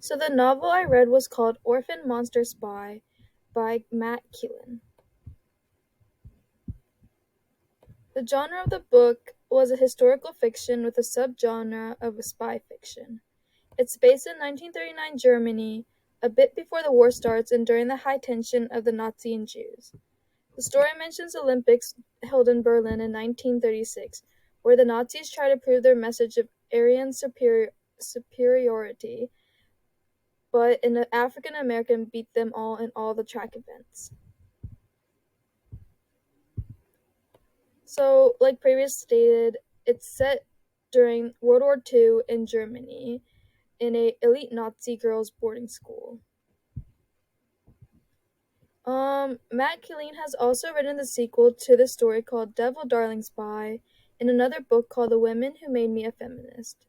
So the novel I read was called Orphan Monster Spy by Matt Keelan. The genre of the book was a historical fiction with a subgenre of spy fiction. It's based in 1939 Germany, a bit before the war starts and during the high tension of the Nazi and Jews. The story mentions the Olympics held in Berlin in 1936, where the Nazis try to prove their message of Aryan superiority, but an African American beat them all in all the track events. So, like previously stated, it's set during World War II in Germany in a elite Nazi girls' boarding school. Matt Killeen has also written the sequel to the story called Devil Darling Spy in another book called The Women Who Made Me a Feminist.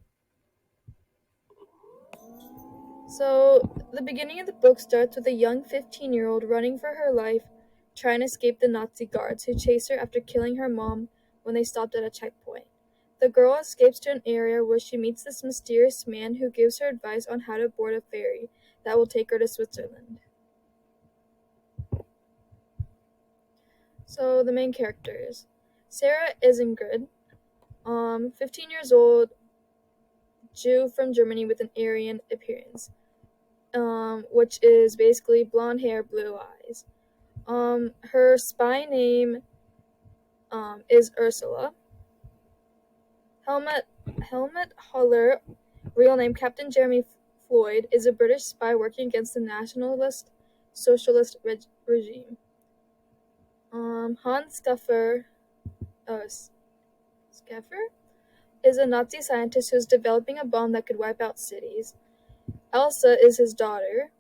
So, the beginning of the book starts with a young 15-year-old running for her life, trying to escape the Nazi guards who chase her after killing her mom when they stopped at a checkpoint. The girl escapes to an area where she meets this mysterious man who gives her advice on how to board a ferry that will take her to Switzerland. So, the main characters. Sarah Isengrid, 15 years old, Jew from Germany with an Aryan appearance, which is basically blonde hair, blue eyes. Her spy name is Ursula. Helmut Haller, real name Captain Jeremy Floyd, is a British spy working against the nationalist socialist regime. Hans Schaffer is a Nazi scientist who is developing a bomb that could wipe out cities. Elsa is his daughter,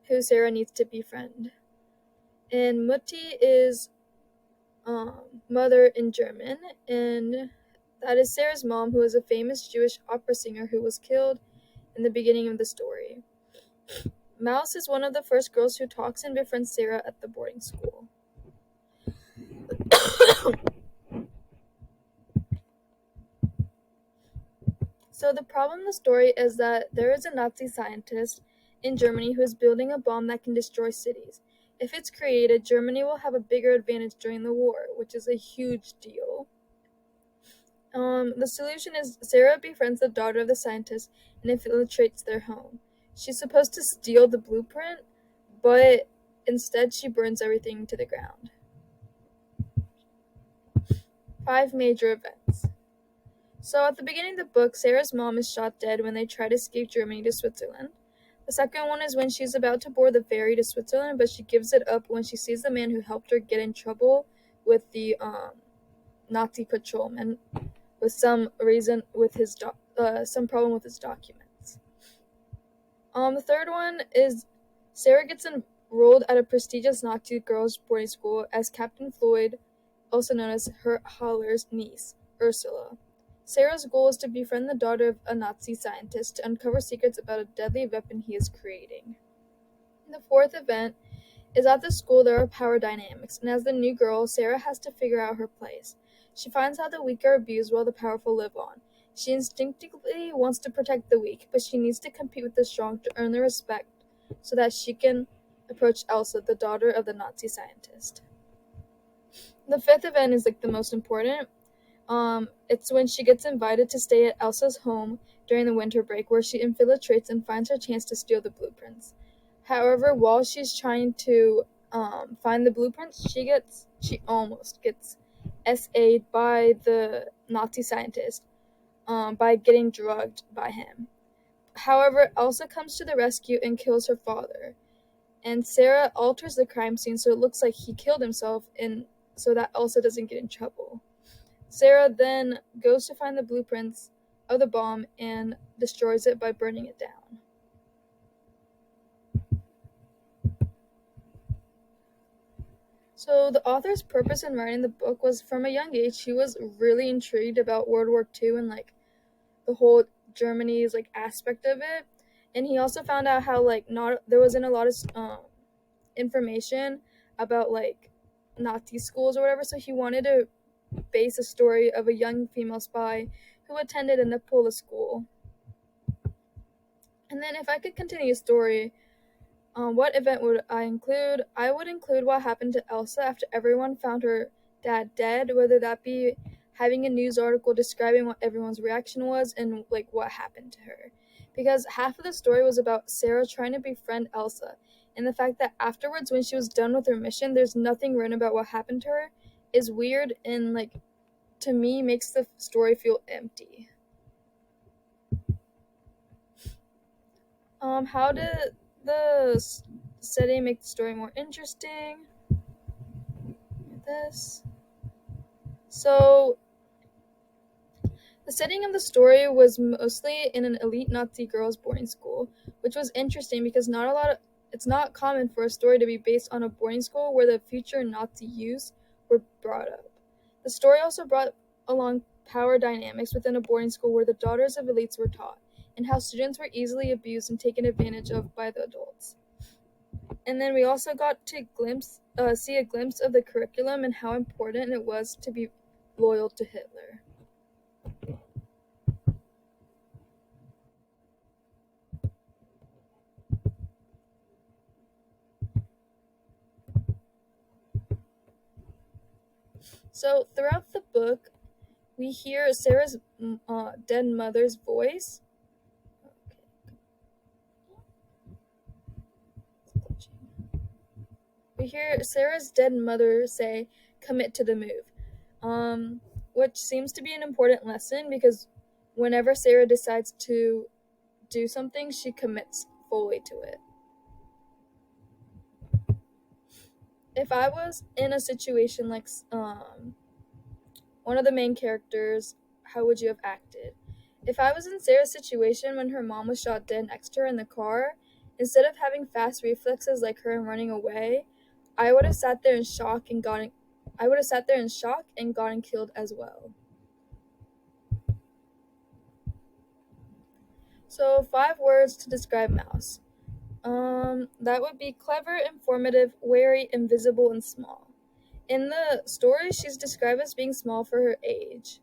who Sarah needs to befriend. And Mutti is mother in German, and that is Sarah's mom, who is a famous Jewish opera singer who was killed in the beginning of the story. Mouse is one of the first girls who talks and befriends Sarah at the boarding school. So the problem in the story is that there is a Nazi scientist in Germany who is building a bomb that can destroy cities. If it's created, Germany will have a bigger advantage during the war, which is a huge deal. The solution is Sarah befriends the daughter of the scientist and infiltrates their home. She's supposed to steal the blueprint, but instead she burns everything to the ground. 5 major events. So at the beginning of the book, Sarah's mom is shot dead when they try to escape Germany to Switzerland. The second one is when she's about to board the ferry to Switzerland, but she gives it up when she sees the man who helped her get in trouble with the Nazi patrolman with some reason with his some problem with his documents. The third one is Sarah gets enrolled at a prestigious Nazi girls' boarding school as Captain Floyd, also known as her Haller's niece, Ursula. Sarah's goal is to befriend the daughter of a Nazi scientist to uncover secrets about a deadly weapon he is creating. The fourth event is at the school there are power dynamics, and as the new girl, Sarah has to figure out her place. She finds how the weak are abused while the powerful live on. She instinctively wants to protect the weak, but she needs to compete with the strong to earn their respect so that she can approach Elsa, the daughter of the Nazi scientist. The fifth event is the most important. It's when she gets invited to stay at Elsa's home during the winter break, where she infiltrates and finds her chance to steal the blueprints. However, while she's trying to find the blueprints, she almost gets SA'd by the Nazi scientist by getting drugged by him. However, Elsa comes to the rescue and kills her father, and Sarah alters the crime scene so it looks like he killed himself, and so that Elsa doesn't get in trouble. Sarah then goes to find the blueprints of the bomb and destroys it by burning it down. So the author's purpose in writing the book was from a young age he was really intrigued about World War II and the whole Germany's aspect of it, and he also found out how not there wasn't a lot of information about Nazi schools or whatever, so he wanted to base a story of a young female spy who attended a Napola school. And then if I could continue the story, what event would I include? I would include what happened to Elsa after everyone found her dad dead, whether that be having a news article describing what everyone's reaction was and like what happened to her. Because half of the story was about Sarah trying to befriend Elsa, and the fact that afterwards, when she was done with her mission, there's nothing written about what happened to her is weird and, like, to me, makes the story feel empty. How did the setting make the story more interesting? This. So, the setting of the story was mostly in an elite Nazi girls' boarding school, which was interesting because it's not common for a story to be based on a boarding school where the future Nazi youths were brought up. The story also brought along power dynamics within a boarding school where the daughters of elites were taught, and how students were easily abused and taken advantage of by the adults. And then we also got to see a glimpse of the curriculum and how important it was to be loyal to Hitler. So throughout the book, we hear Sarah's dead mother's voice. We hear Sarah's dead mother say, "Commit to the move," which seems to be an important lesson because whenever Sarah decides to do something, she commits fully to it. If I was in a situation like one of the main characters, how would you have acted? If I was in Sarah's situation when her mom was shot dead next to her in the car, instead of having fast reflexes like her and running away, I would have sat there in shock and gotten I would have sat there in shock and gotten killed as well. So 5 words to describe Mouse. That would be clever, informative, wary, invisible, and small. In the story, she's described as being small for her age.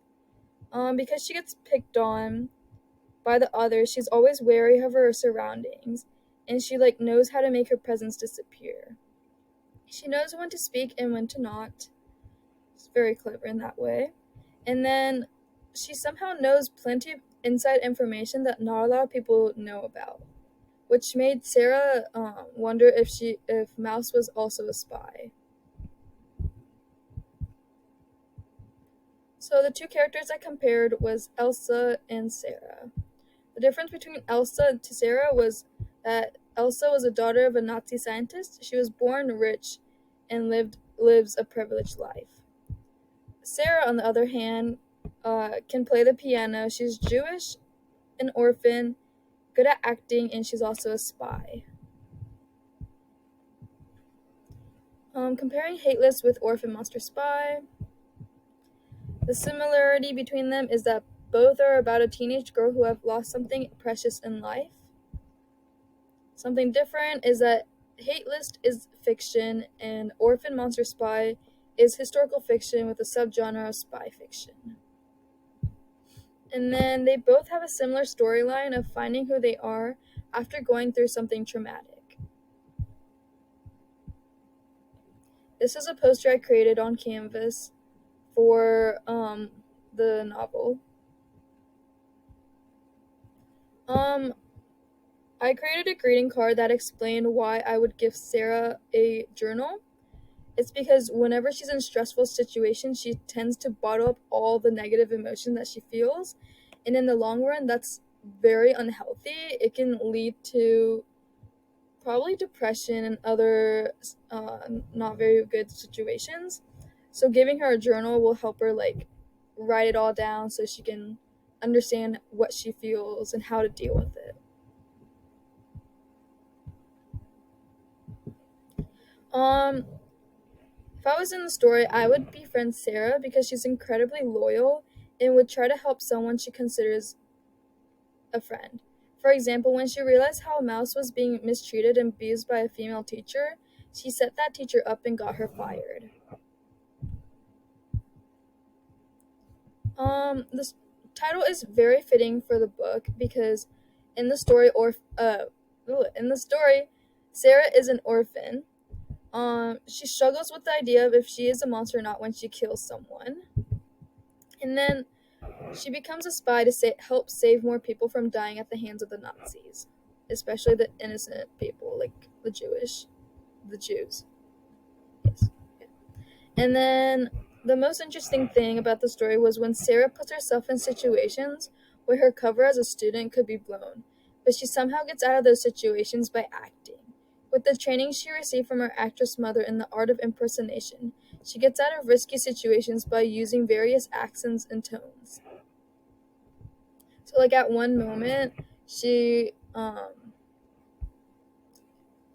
Because she gets picked on by the others, she's always wary of her surroundings, and she knows how to make her presence disappear. She knows when to speak and when to not. She's very clever in that way. And then she somehow knows plenty of inside information that not a lot of people know about, which made Sarah wonder if Mouse was also a spy. So the two characters I compared was Elsa and Sarah. The difference between Elsa to Sarah was that Elsa was a daughter of a Nazi scientist. She was born rich and lives a privileged life. Sarah, on the other hand, can play the piano. She's Jewish, an orphan, good at acting, and she's also a spy. Comparing Hateless with Orphan Monster Spy, the similarity between them is that both are about a teenage girl who have lost something precious in life. Something different is that Hate List is fiction and Orphan Monster Spy is historical fiction with a subgenre of spy fiction. And then they both have a similar storyline of finding who they are after going through something traumatic. This is a poster I created on Canvas for the novel. I created a greeting card that explained why I would give Sarah a journal. It's because whenever she's in stressful situations, she tends to bottle up all the negative emotion that she feels. And in the long run, that's very unhealthy. It can lead to probably depression and other not very good situations. So giving her a journal will help her write it all down so she can understand what she feels and how to deal with it. Um, if I was in the story, I would befriend Sarah because she's incredibly loyal and would try to help someone she considers a friend. For example, when she realized how Mouse was being mistreated and abused by a female teacher, she set that teacher up and got her fired. This title is very fitting for the book because In the story, Sarah is an orphan. She struggles with the idea of if she is a monster or not when she kills someone, and then she becomes a spy to help save more people from dying at the hands of the Nazis, especially the innocent people like the Jews. Yes. And then the most interesting thing about the story was when Sarah puts herself in situations where her cover as a student could be blown, but she somehow gets out of those situations by acting. With the training she received from her actress mother in the art of impersonation, she gets out of risky situations by using various accents and tones. So, like at one moment, she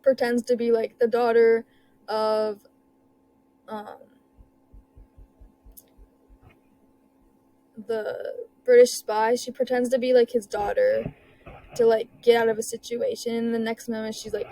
pretends to be like the daughter of um, the British spy. She pretends to be like his daughter to like get out of a situation. And the next moment, she's like